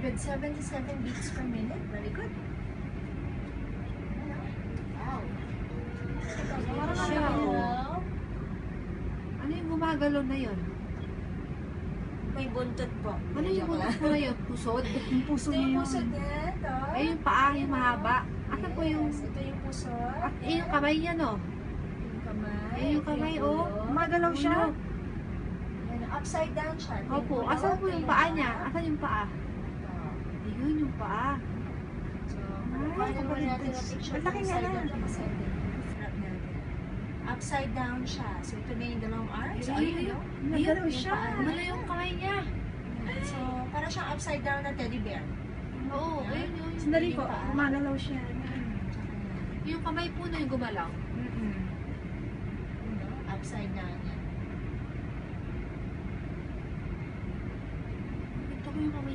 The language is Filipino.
177 beats per minute. Very good. Wow. Siya, oh. Wow. Ano yung gumagalaw na yun? May buntot po. Ano yung buntot mo na yun? Pusod? Yung puso Ito niya yung yun. pusod niya. Ito. Ay, yung paa, yung mahaba. Asan po yung... Yes, ito yung pusod. At yung kamay niya, no? Yung kamay. Ay, yung kamay, ulo. oh. Gumagalaw siya. Yan, upside down siya. Ito Opo, ulo, asan po ito yung paa niya? paa. Asan yung paa? Ito. Ayun, yung paa. So, Ay, paano naman natin kapatid. ang picture Malaki nga na. Sarap natin. Upside down siya. So, ito na yung dalawang arms. Ayun, Ayun, ayun. no? Nagalaw Yung siya. paa. Wala yung kamay niya. Ayan. So, parang siyang upside down na teddy bear. Oo, ayun yung... Sandali po, Yung paa. gumagalaw siya. Yung kamay po na yung gumalaw. Upside down yan. Ito ko yung kamay